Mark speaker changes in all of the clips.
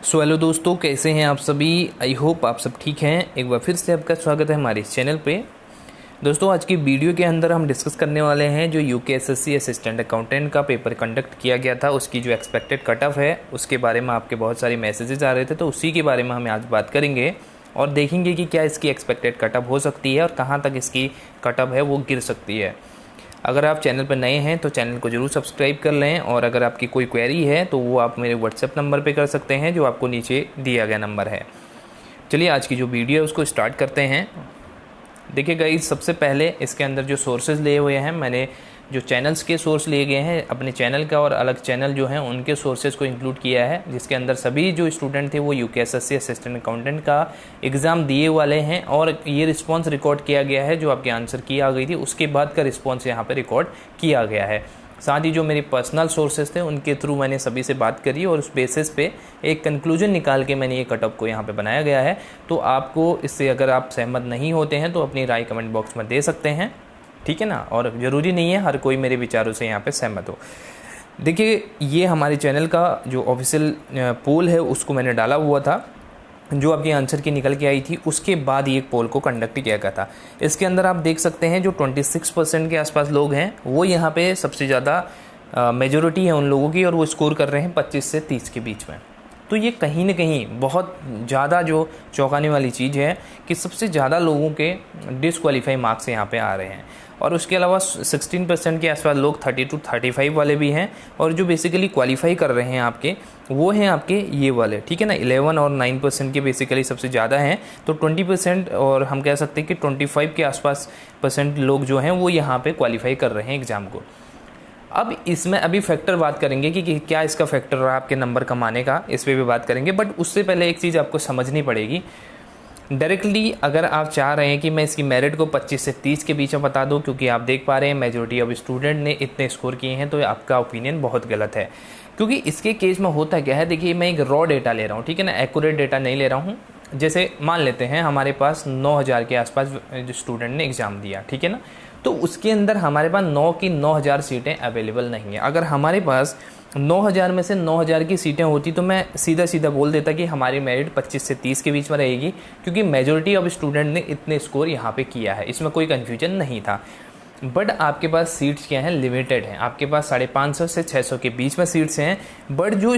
Speaker 1: Hello दोस्तों, कैसे हैं आप सभी। आई होप आप सब ठीक हैं। एक बार फिर से आपका स्वागत है हमारे इस चैनल पे। दोस्तों, आज की वीडियो के अंदर हम डिस्कस करने वाले हैं जो यूकेएसएससी असिस्टेंट अकाउंटेंट का पेपर कंडक्ट किया गया था, उसकी जो एक्सपेक्टेड कट ऑफ है उसके बारे में आपके बहुत सारे मैसेजेस आ रहे थे, तो उसी के बारे में हम आज बात करेंगे और देखेंगे कि क्या इसकी एक्सपेक्टेड कट ऑफ हो सकती है और कहाँ तक इसकी कट ऑफ है वो गिर सकती है। अगर आप चैनल पर नए हैं तो चैनल को ज़रूर सब्सक्राइब कर लें, और अगर आपकी कोई क्वेरी है तो वो आप मेरे व्हाट्सएप नंबर पे कर सकते हैं जो आपको नीचे दिया गया नंबर है। चलिए आज की जो वीडियो है उसको स्टार्ट करते हैं। देखिए गाइस, सबसे पहले इसके अंदर जो सोर्सेज लिए हुए हैं, मैंने जो चैनल्स के सोर्स लिए गए हैं अपने चैनल का, और अलग चैनल जो हैं उनके सोर्सेज को इंक्लूड किया है, जिसके अंदर सभी जो स्टूडेंट थे वो यूकेएसएससी असिस्टेंट अकाउंटेंट का एग्ज़ाम दिए वाले हैं, और ये रिस्पांस रिकॉर्ड किया गया है। जो आपके आंसर की आ गई थी उसके बाद का रिस्पांस यहाँ पर रिकॉर्ड किया गया है। साथ ही जो मेरे पर्सनल सोर्सेज थे उनके थ्रू मैंने सभी से बात करी और उस बेसिस पे एक कंक्लूजन निकाल के मैंने ये कट ऑफ को यहाँ पे बनाया गया है। तो आपको इससे अगर आप सहमत नहीं होते हैं तो अपनी राय कमेंट बॉक्स में दे सकते हैं, ठीक है ना। और ज़रूरी नहीं है हर कोई मेरे विचारों से यहाँ पे सहमत हो। देखिए, ये हमारे चैनल का जो ऑफिशियल पोल है उसको मैंने डाला हुआ था, जो आपकी आंसर की निकल के आई थी उसके बाद ये पोल को कंडक्ट किया गया था। इसके अंदर आप देख सकते हैं जो 26% के आसपास लोग हैं वो यहाँ पे सबसे ज़्यादा मेजॉरिटी है उन लोगों की, और वो स्कोर कर रहे हैं 25 से 30 के बीच में। तो ये कहीं ना कहीं बहुत ज़्यादा जो चौंकाने वाली चीज़ है कि सबसे ज़्यादा लोगों के डिसक्वालीफाई मार्क्स यहाँ पे आ रहे हैं। और उसके अलावा 16% के आसपास लोग 30 to 35 वाले भी हैं, और जो बेसिकली क्वालिफाई कर रहे हैं आपके वो हैं आपके ये वाले, ठीक है ना। 11 और 9% के बेसिकली सबसे ज़्यादा हैं, तो 20% और हम कह सकते हैं कि 25 के आसपास % लोग जो हैं वो यहाँ पे क्वालिफाई कर रहे हैं एग्ज़ाम को। अब इसमें अभी फैक्टर बात करेंगे कि क्या इसका फैक्टर रहा आपके नंबर कमाने का, इस पर भी बात करेंगे। बट उससे पहले एक चीज़ आपको समझनी पड़ेगी। डायरेक्टली अगर आप चाह रहे हैं कि मैं इसकी मेरिट को 25 से 30 के बीच में बता दूं, क्योंकि आप देख पा रहे हैं मेजॉरिटी ऑफ स्टूडेंट ने इतने स्कोर किए हैं, तो आपका ओपिनियन बहुत गलत है। क्योंकि इसके केस में होता क्या है, देखिए मैं एक रॉ डेटा ले रहा हूँ, ठीक है ना, एक्यूरेट डेटा नहीं ले रहा हूँ। जैसे मान लेते हैं हमारे पास 9000 के आसपास जो स्टूडेंट ने एग्ज़ाम दिया, ठीक है ना, तो उसके अंदर हमारे पास 9 की 9000 सीटें अवेलेबल नहीं है। अगर हमारे पास 9000 में से 9000 की सीटें होती तो मैं सीधा सीधा बोल देता कि हमारी मेरिट 25 से 30 के बीच में रहेगी, क्योंकि मेजॉरिटी ऑफ स्टूडेंट ने इतने स्कोर यहाँ पे किया है, इसमें कोई कन्फ्यूजन नहीं था। बट आपके पास सीट्स क्या हैं, लिमिटेड हैं। आपके पास 550 से 600 के बीच में सीट्स हैं। बट जो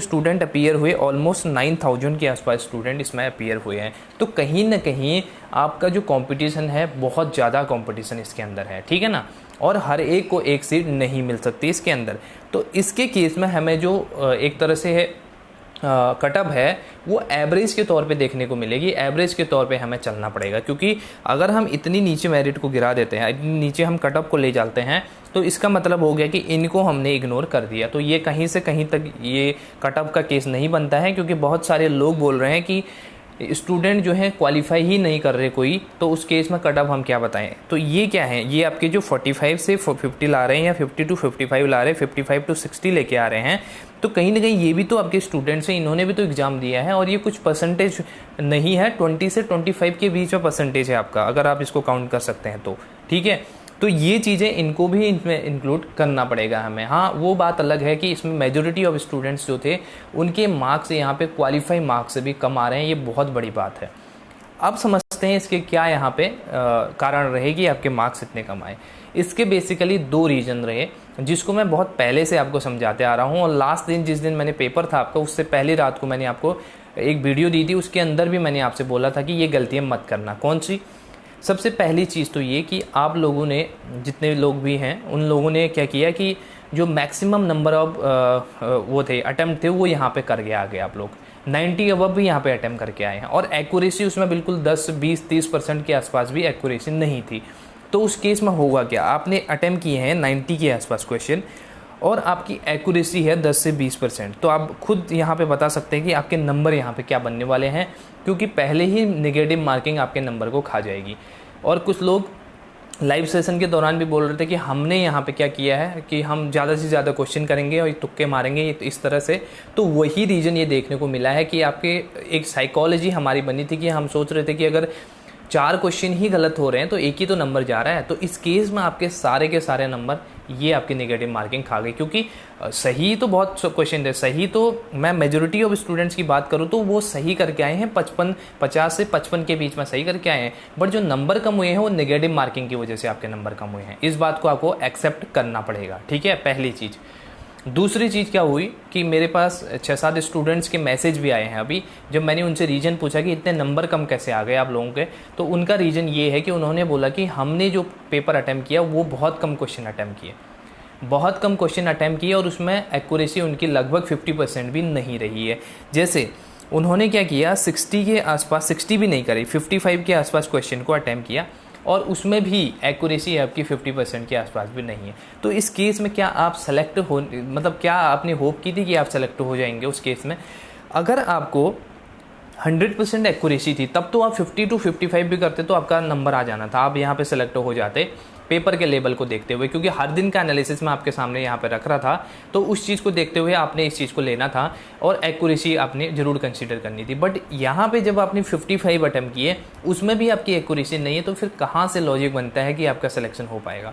Speaker 1: स्टूडेंट अपीयर हुए ऑलमोस्ट 9000 के आसपास स्टूडेंट इसमें अपीयर हुए हैं। तो कहीं ना कहीं आपका जो कंपटीशन है बहुत ज़्यादा कंपटीशन इसके अंदर है, ठीक है ना। और हर एक को एक सीट नहीं मिल सकती इसके अंदर। तो इसके केस में हमें जो एक तरह से है कट ऑफ है वो एवरेज के तौर पे देखने को मिलेगी। एवरेज के तौर पे हमें चलना पड़ेगा, क्योंकि अगर हम इतनी नीचे मेरिट को गिरा देते हैं, इतनी नीचे हम कट ऑफ को ले जाते हैं, तो इसका मतलब हो गया कि इनको हमने इग्नोर कर दिया। तो ये कहीं से कहीं तक ये कट ऑफ का केस नहीं बनता है, क्योंकि बहुत सारे लोग बोल रहे हैं कि स्टूडेंट जो है क्वालिफाई ही नहीं कर रहे कोई, तो उस केस में कट ऑफ हम क्या बताएं। तो ये क्या है, ये आपके जो 45 से 50 ला रहे हैं या 50 to 55 ला रहे हैं, 55 to 60 लेके आ रहे हैं, तो कहीं ना कहीं ये भी तो आपके स्टूडेंट्स हैं, इन्होंने भी तो एग्ज़ाम दिया है, और ये कुछ परसेंटेज नहीं है, 20 से 25 के बीच में परसेंटेज है आपका, अगर आप इसको काउंट कर सकते हैं तो, ठीक है। तो ये चीज़ें इनको भी इसमें इंक्लूड करना पड़ेगा हमें। हाँ, वो बात अलग है कि इसमें मेजॉरिटी ऑफ स्टूडेंट्स जो थे उनके मार्क्स यहाँ पे क्वालिफाई मार्क्स से भी कम आ रहे हैं, ये बहुत बड़ी बात है। अब समझते हैं इसके क्या यहाँ पे कारण रहे कि आपके मार्क्स इतने कम आए। इसके बेसिकली 2 रीज़न रहे, जिसको मैं बहुत पहले से आपको समझाते आ रहा हूँ, और लास्ट दिन जिस दिन मैंने पेपर था आपका उससे पहले रात को मैंने आपको एक वीडियो दी थी, उसके अंदर भी मैंने आपसे बोला था कि ये गलतियाँ मत करना। कौन सी? सबसे पहली चीज़ तो ये कि आप लोगों ने, जितने लोग भी हैं उन लोगों ने क्या किया कि जो मैक्सिमम नंबर ऑफ वो थे अटैम्प्ट थे वो यहाँ पे कर गया आगे। आप लोग 90 अबव भी यहाँ पे अटैम्प्ट करके आए हैं, और एक्यूरेसी उसमें बिल्कुल 10, 20, 30% के आसपास भी एक्यूरेसी नहीं थी। तो उस केस में होगा क्या, आपने अटैम्प्ट किए हैं 90 के आसपास क्वेश्चन, और आपकी एक्यूरेसी है 10 से 20%, तो आप खुद यहाँ पे बता सकते हैं कि आपके नंबर यहाँ पे क्या बनने वाले हैं, क्योंकि पहले ही नेगेटिव मार्किंग आपके नंबर को खा जाएगी। और कुछ लोग लाइव सेशन के दौरान भी बोल रहे थे कि हमने यहाँ पे क्या किया है कि हम ज़्यादा से ज़्यादा क्वेश्चन करेंगे और तुक्के मारेंगे इस तरह से। तो वही रीज़न ये देखने को मिला है कि आपके एक साइकोलॉजी हमारी बनी थी कि हम सोच रहे थे कि अगर 4 क्वेश्चन ही गलत हो रहे हैं तो एक ही तो नंबर जा रहा है, तो इस केस में आपके सारे के सारे नंबर ये आपकी नेगेटिव मार्किंग खा गई। क्योंकि सही तो बहुत क्वेश्चन थे, सही तो मैं मेजोरिटी ऑफ स्टूडेंट्स की बात करूँ तो वो सही करके आए हैं, 50 से 55 के बीच में सही करके आए हैं, बट जो नंबर कम हुए हैं वो नेगेटिव मार्किंग की वजह से आपके नंबर कम हुए हैं। इस बात को आपको एक्सेप्ट करना पड़ेगा, ठीक है, पहली चीज़। दूसरी चीज़ क्या हुई कि मेरे पास 6-7 स्टूडेंट्स के मैसेज भी आए हैं अभी, जब मैंने उनसे रीज़न पूछा कि इतने नंबर कम कैसे आ गए आप लोगों के, तो उनका रीज़न ये है कि उन्होंने बोला कि हमने जो पेपर अटैम्प्ट किया वो बहुत कम क्वेश्चन अटैम्प्ट किए, बहुत कम क्वेश्चन अटैम्प्ट किए, और उसमें एक्यूरेसी उनकी लगभग 50% भी नहीं रही है। जैसे उन्होंने क्या किया, 60 के आसपास, 60 भी नहीं करी, 55 के आसपास क्वेश्चन को अटैम्प्ट किया, और उसमें भी एक्यूरेसी आपकी 50% के आसपास भी नहीं है। तो इस केस में क्या आप सेलेक्ट हो, मतलब क्या आपने होप की थी कि आप सेलेक्ट हो जाएंगे उस केस में? अगर आपको 100% एक्यूरेसी थी तब तो आप 50 to 55 भी करते तो आपका नंबर आ जाना था, आप यहाँ पे सेलेक्ट हो जाते पेपर के लेवल को देखते हुए, क्योंकि हर दिन का एनालिसिस मैं आपके सामने यहाँ पे रख रहा था, तो उस चीज़ को देखते हुए आपने इस चीज़ को लेना था और एक्यूरेसी आपने ज़रूर कंसीडर करनी थी। बट यहाँ पे जब आपने 55 अटैम्प्ट किए उसमें भी आपकी एक्यूरेसी नहीं है, तो फिर कहाँ से लॉजिक बनता है कि आपका सिलेक्शन हो पाएगा?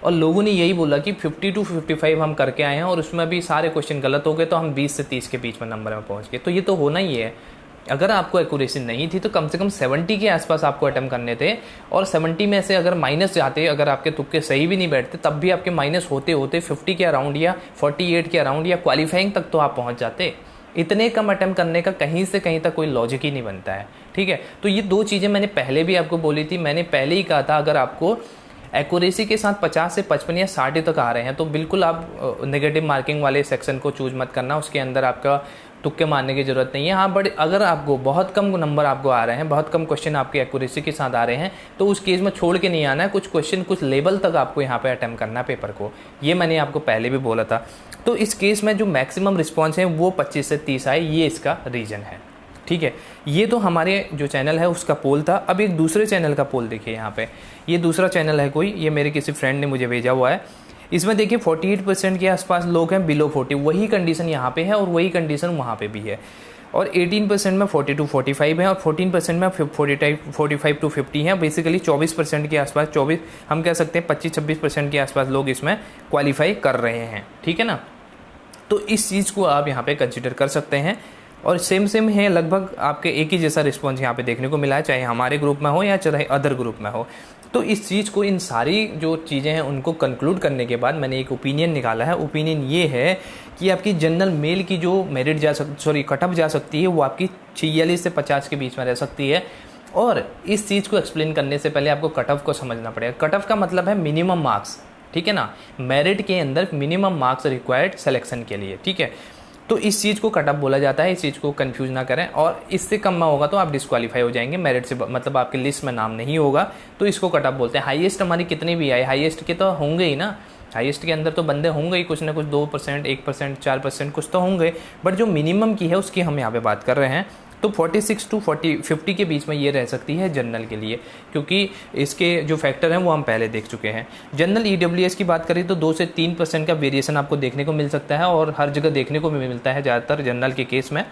Speaker 1: और लोगों ने यही बोला कि 50 to 55 हम करके आए हैं और उसमें भी सारे क्वेश्चन गलत हो गए, तो हम 20 से 30 के बीच में नंबर में पहुँच गए। तो ये तो होना ही है। अगर आपको एक्यूरेसी नहीं थी तो कम से कम 70 के आसपास आपको अटेम्प्ट करने थे, और 70 में से अगर माइनस जाते, अगर आपके तुक्के सही भी नहीं बैठते, तब भी आपके माइनस होते होते 50 के अराउंड या 48 के अराउंड या क्वालिफाइंग तक तो आप पहुंच जाते। इतने कम अटेम्प्ट करने का कहीं से कहीं तक कोई लॉजिक ही नहीं बनता है, ठीक है। तो ये दो चीज़ें मैंने पहले भी आपको बोली थी, मैंने पहले ही कहा था अगर आपको एक्यूरेसी के साथ 50 से 55 या 60 तक आ रहे हैं तो बिल्कुल आप नेगेटिव मार्किंग वाले सेक्शन को चूज मत करना, उसके अंदर आपका तुक्के मारने की जरूरत नहीं है। हाँ, बट अगर आपको बहुत कम नंबर आपको आ रहे हैं, बहुत कम क्वेश्चन आपकी एक्यूरेसी के साथ आ रहे हैं, तो उस केस में छोड़ के नहीं आना है, कुछ क्वेश्चन कुछ लेवल तक आपको यहाँ पे अटेम्प्ट करना है पेपर को, ये मैंने आपको पहले भी बोला था। तो इस केस में जो मैक्सिमम रिस्पॉन्स है वो 25 से 30 आए, ये इसका रीज़न है, ठीक है। ये तो हमारे जो चैनल है उसका पोल था। अब एक दूसरे चैनल का पोल देखिए यहाँ पे, ये दूसरा चैनल है कोई, ये मेरे किसी फ्रेंड ने मुझे भेजा हुआ है। इसमें देखिए 48% के आसपास लोग हैं बिलो 40, वही कंडीशन यहाँ पे है और वही कंडीशन वहाँ पे भी है। और 18% में 40 to 45 है और 14% में 45 to 50 है। बेसिकली 24% के आसपास, 24 हम कह सकते हैं 25-26% के आसपास लोग इसमें क्वालिफाई कर रहे हैं, ठीक है ना। तो इस चीज़ को आप यहाँ पे कंसिडर कर सकते हैं। और सेम है, लगभग आपके एक ही जैसा रिस्पॉन्स यहाँ पे देखने को मिला है, चाहे हमारे ग्रुप में हो या चाहे अदर ग्रुप में हो। तो इस चीज़ को, इन सारी जो चीज़ें हैं उनको कंक्लूड करने के बाद मैंने एक ओपिनियन निकाला है। ओपिनियन ये है कि आपकी जनरल मेल की जो मेरिट कटअप जा सकती है वो आपकी 46 से 50 के बीच में रह सकती है। और इस चीज़ को एक्सप्लेन करने से पहले आपको कटअप को समझना पड़ेगा। कटअप का मतलब है मिनिमम मार्क्स, ठीक है ना, मेरिट के अंदर मिनिमम मार्क्स रिक्वायर्ड सिलेक्शन के लिए, ठीक है। तो इस चीज़ को कटअप बोला जाता है, इस चीज़ को कंफ्यूज ना करें। और इससे कम में होगा तो आप डिस्क्वालीफाई हो जाएंगे, मेरिट से मतलब आपके लिस्ट में नाम नहीं होगा, तो इसको कटअप बोलते हैं। हाईएस्ट हमारी कितनी भी आए, हाईएस्ट के तो होंगे ही ना, हाईएस्ट के अंदर तो बंदे होंगे ही, कुछ ना कुछ 2%, 1%, 4% कुछ तो होंगे, बट जो मिनिमम की है उसकी हम यहाँ पे बात कर रहे हैं। तो 46 to 50 के बीच में ये रह सकती है जनरल के लिए, क्योंकि इसके जो फैक्टर हैं वो हम पहले देख चुके हैं। जनरल EWS की बात करें तो 2 से 3% का वेरिएशन आपको देखने को मिल सकता है, और हर जगह देखने को भी मिलता है ज़्यादातर जनरल के केस में।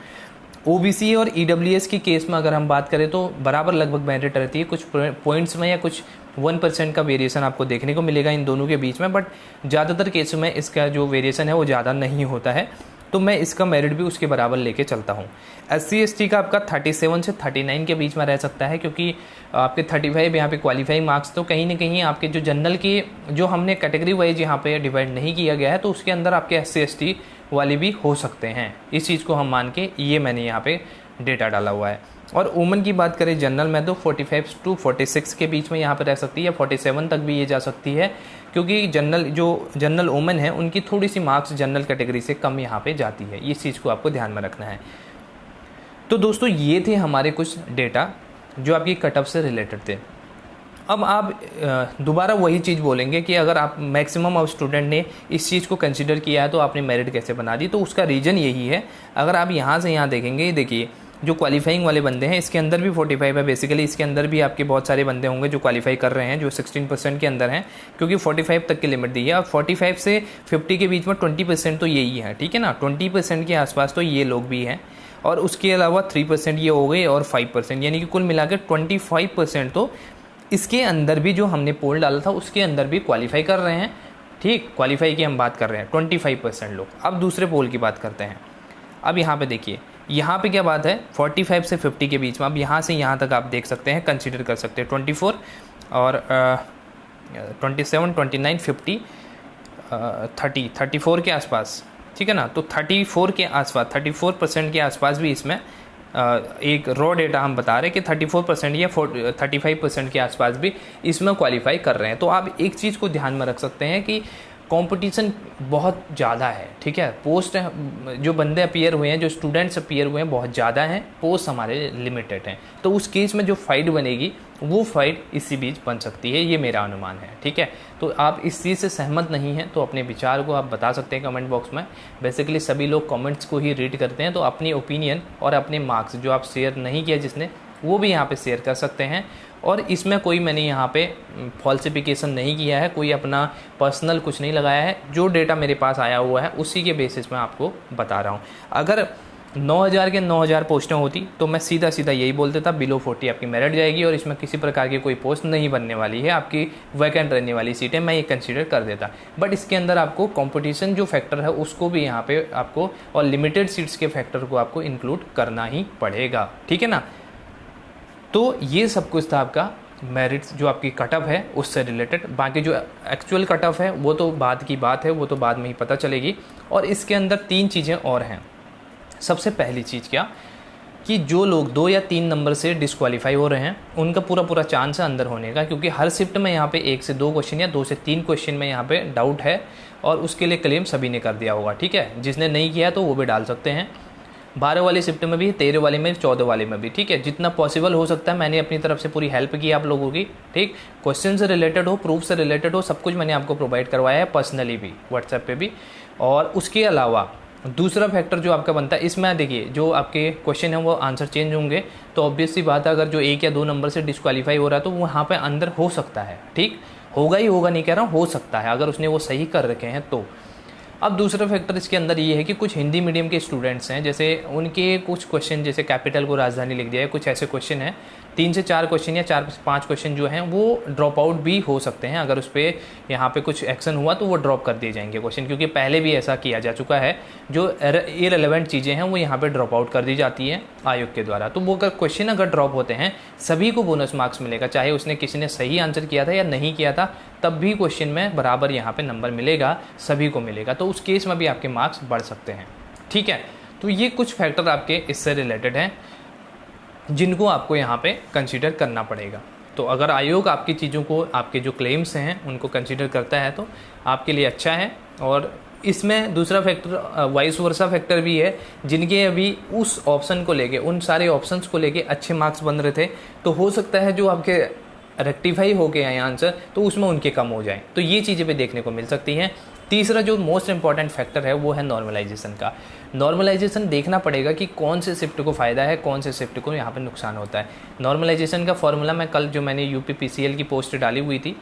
Speaker 1: OBC और EWS की केस में अगर हम बात करें तो बराबर लगभग मेरिट रहती है, कुछ पॉइंट्स में या कुछ 1% का वेरिएशन आपको देखने को मिलेगा इन दोनों के बीच में, बट ज़्यादातर केसों में इसका जो वेरिएशन है वो ज़्यादा नहीं होता है। तो मैं इसका मेरिट भी उसके बराबर लेके चलता हूँ। SC/ST का आपका 37 से 39 के बीच में रह सकता है, क्योंकि आपके 35 यहाँ पे क्वालिफाइंग मार्क्स, तो कहीं ना कहीं आपके जो जनरल की जो हमने कैटेगरी वाइज यहाँ पे डिवाइड नहीं किया गया है, तो उसके अंदर आपके SC/ST वाले भी हो सकते हैं। इस चीज़ को हम मान के ये मैंने यहाँ पे डेटा डाला हुआ है। और वुमेन की बात करें जनरल में तो 45 to 46 के बीच में यहाँ पर रह सकती है, 47 तक भी ये जा सकती है, क्योंकि जनरल वुमेन है उनकी थोड़ी सी मार्क्स जनरल कैटेगरी से कम यहाँ पे जाती है। इस चीज़ को आपको ध्यान में रखना है। तो दोस्तों ये थे हमारे कुछ डेटा जो आपकी कटअप से रिलेटेड थे। अब आप दोबारा वही चीज़ बोलेंगे कि अगर आप मैक्सिमम ऑफ स्टूडेंट ने इस चीज़ को कंसिडर किया है तो आपने मेरिट कैसे बना दी। तो उसका रीज़न यही है, अगर आप यहाँ से यहाँ देखेंगे, देखिए जो क्वालिफाइंग वाले बंदे हैं इसके अंदर भी 45 है। बेसिकली इसके अंदर भी आपके बहुत सारे बंदे होंगे जो क्वालिफाई कर रहे हैं, जो 16% के अंदर हैं, क्योंकि 45 तक की लिमिट दी है। और 45 से 50 के बीच में 20% तो यही है, ठीक है ना, 20% के आसपास तो ये लोग भी हैं। और उसके अलावा 3% ये हो गए और 5%, यानी कि कुल मिलाकर 25% तो इसके अंदर भी जो हमने पोल डाला था उसके अंदर भी क्वालिफाई कर रहे हैं। ठीक, क्वालिफाई की हम बात कर रहे हैं 25% लोग। अब दूसरे पोल की बात करते हैं। अब यहाँ पे देखिए, यहाँ पे क्या बात है, 45 से 50 के बीच में। अब यहाँ से यहाँ तक आप देख सकते हैं, कंसीडर कर सकते हैं 24 और 27, 29, 50, 30, 34 के आसपास, ठीक है ना। तो 34 के आसपास, 34% के आसपास भी इसमें एक रॉ डेटा हम बता रहे हैं कि 34% या 35% के आसपास भी इसमें क्वालिफाई कर रहे हैं। तो आप एक चीज़ को ध्यान में रख सकते हैं कि कंपटीशन बहुत ज़्यादा है, ठीक है। पोस्ट जो बंदे अपीयर हुए हैं, जो स्टूडेंट्स अपीयर हुए हैं, बहुत ज़्यादा हैं, पोस्ट हमारे लिमिटेड हैं। तो उस केस में जो फाइट बनेगी वो फाइट इसी बीच बन सकती है, ये मेरा अनुमान है, ठीक है। तो आप इस चीज़ से सहमत नहीं हैं तो अपने विचार को आप बता सकते हैं कमेंट बॉक्स में। बेसिकली सभी लोग कमेंट्स को ही रीड करते हैं, तो अपनी ओपिनियन और अपने मार्क्स जो आप शेयर नहीं किया जिसने, वो भी यहाँ पे शेयर कर सकते हैं। और इसमें कोई मैंने यहाँ पे फॉल्सिफिकेशन नहीं किया है, कोई अपना पर्सनल कुछ नहीं लगाया है। जो डेटा मेरे पास आया हुआ है उसी के बेसिस में आपको बता रहा हूँ। अगर 9000 के 9000 पोस्टें होती तो मैं सीधा सीधा यही बोल देता, बिलो 40 आपकी मेरिट जाएगी और इसमें किसी प्रकार की कोई पोस्ट नहीं बनने वाली है, आपकी वैकेंट रहने वाली सीटें, मैं ये कंसीडर कर देता। बट इसके अंदर आपको कंपटीशन जो फैक्टर है उसको भी यहाँ पे आपको, और लिमिटेड सीट्स के फैक्टर को आपको इंक्लूड करना ही पड़ेगा, ठीक है ना। तो ये सब कुछ था आपका मेरिट्स, जो आपकी कट ऑफ है उससे रिलेटेड। बाकी जो एक्चुअल कट ऑफ है वो तो बाद की बात है, वो तो बाद में ही पता चलेगी। और इसके अंदर 3 चीज़ें और हैं। सबसे पहली चीज़ क्या कि जो लोग 2 या 3 नंबर से डिस्क्वालीफाई हो रहे हैं उनका पूरा चांस है अंदर होने का, क्योंकि हर शिफ्ट में यहाँ पे 1 से 2 क्वेश्चन या 2 से 3 क्वेश्चन में यहाँ पे डाउट है और उसके लिए क्लेम सभी ने कर दिया होगा, ठीक है। जिसने नहीं किया तो वो भी डाल सकते हैं। 12 वाली शिफ्ट में भी, 13 वाले में, 14 वाले में भी, ठीक है। जितना पॉसिबल हो सकता है मैंने अपनी तरफ से पूरी हेल्प की आप लोगों की, ठीक। क्वेश्चन से रिलेटेड हो, प्रूफ से रिलेटेड हो, सब कुछ मैंने आपको प्रोवाइड करवाया है, पर्सनली भी, व्हाट्सएप पे भी। और उसके अलावा दूसरा फैक्टर जो आपका बनता है इसमें, देखिए जो आपके क्वेश्चन है वो आंसर चेंज होंगे, तो ऑब्वियस सी बात है अगर जो 1 या 2 नंबर से डिस्क्वालीफाई हो रहा है तो वहाँ पे अंदर हो सकता है, ठीक। होगा ही होगा नहीं कह रहा हूँ, हो सकता है अगर उसने वो सही कर रखे हैं तो। अब दूसरा फैक्टर इसके अंदर ये है कि कुछ हिंदी मीडियम के स्टूडेंट्स हैं, जैसे उनके कुछ क्वेश्चन, जैसे कैपिटल को राजधानी लिख दिया है, कुछ ऐसे क्वेश्चन हैं, 3 से 4 क्वेश्चन या 4 से 5 क्वेश्चन जो हैं वो ड्रॉप आउट भी हो सकते हैं। अगर उस पर यहाँ पे कुछ एक्शन हुआ तो वो ड्रॉप कर दिए जाएंगे क्वेश्चन, क्योंकि पहले भी ऐसा किया जा चुका है। जो इररिलेवेंट चीज़ें हैं वो यहाँ पे ड्रॉप आउट कर दी जाती हैं आयोग के द्वारा। तो वो अगर क्वेश्चन अगर ड्रॉप होते हैं सभी को बोनस मार्क्स मिलेगा, चाहे उसने किसी ने सही आंसर किया था या नहीं किया था, तब भी क्वेश्चन में बराबर यहाँ पे नंबर मिलेगा, सभी को मिलेगा। तो उस केस में भी आपके मार्क्स बढ़ सकते हैं, ठीक है। तो ये कुछ फैक्टर आपके इससे रिलेटेड हैं जिनको आपको यहाँ पे कंसीडर करना पड़ेगा। तो अगर आयोग आपकी चीज़ों को, आपके जो क्लेम्स हैं उनको कंसीडर करता है तो आपके लिए अच्छा है। और इसमें दूसरा फैक्टर वाइस वर्सा फैक्टर भी है, जिनके अभी उस ऑप्शन को लेके, उन सारे ऑप्शंस को लेके अच्छे मार्क्स बन रहे थे, तो हो सकता है जो आपके रेक्टिफाई हो गए हैं आंसर तो उसमें उनके कम हो जाए। तो ये चीज़ें भी देखने को मिल सकती हैं। तीसरा जो मोस्ट इंपॉर्टेंट फैक्टर है वो है नॉर्मलाइजेशन का। नॉर्मलाइजेशन देखना पड़ेगा कि कौन से शिफ्ट को फ़ायदा है, कौन से शिफ्ट को यहाँ पे नुकसान होता है। नॉर्मलाइजेशन का फॉर्मूला मैं कल जो मैंने UPPCL की पोस्ट डाली हुई थी,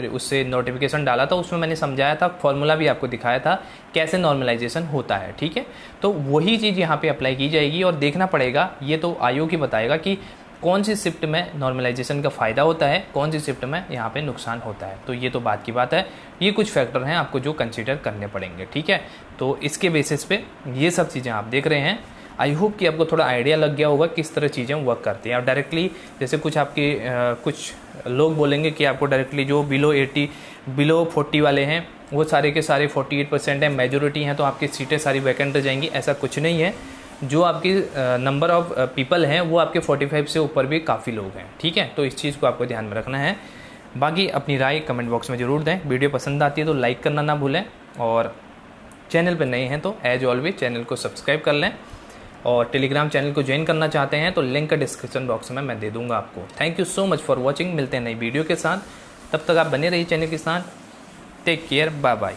Speaker 1: उससे नोटिफिकेशन डाला था, उसमें मैंने समझाया था, फॉर्मूला भी आपको दिखाया था कैसे नॉर्मलाइजेशन होता है, ठीक है। तो वही चीज़ यहाँ पे अप्लाई की जाएगी और देखना पड़ेगा, ये तो आयोग ही बताएगा कि कौन सी शिफ्ट में नॉर्मलाइजेशन का फ़ायदा होता है, कौन सी शिफ्ट में यहाँ पे नुकसान होता है। तो ये तो बात की बात है, ये कुछ फैक्टर हैं आपको जो कंसीडर करने पड़ेंगे, ठीक है। तो इसके बेसिस पे ये सब चीज़ें आप देख रहे हैं। आई होप कि आपको थोड़ा आइडिया लग गया होगा किस तरह चीज़ें वर्क करती हैं। अब डायरेक्टली जैसे कुछ आपके कुछ लोग बोलेंगे कि आपको डायरेक्टली जो बिलो 40 वाले हैं वो सारे के सारे 48% हैं, मेजोरिटी हैं, तो आपकी सीटें सारी वैकेंट रह जाएंगी। ऐसा कुछ नहीं है। जो आपकी नंबर ऑफ पीपल हैं वो आपके 45 से ऊपर भी काफ़ी लोग हैं, ठीक है। तो इस चीज़ को आपको ध्यान में रखना है। बाकी अपनी राय कमेंट बॉक्स में ज़रूर दें। वीडियो पसंद आती है तो लाइक करना ना भूलें, और चैनल पर नए हैं तो एज ऑलवेज चैनल को सब्सक्राइब कर लें, और टेलीग्राम चैनल को ज्वाइन करना चाहते हैं तो लिंक डिस्क्रिप्शन बॉक्स में मैं दे दूँगा आपको। Thank you so much for watching. मिलते हैं नई वीडियो के साथ, तब तक आप बने रहिए चैनल के साथ। Take care, bye bye.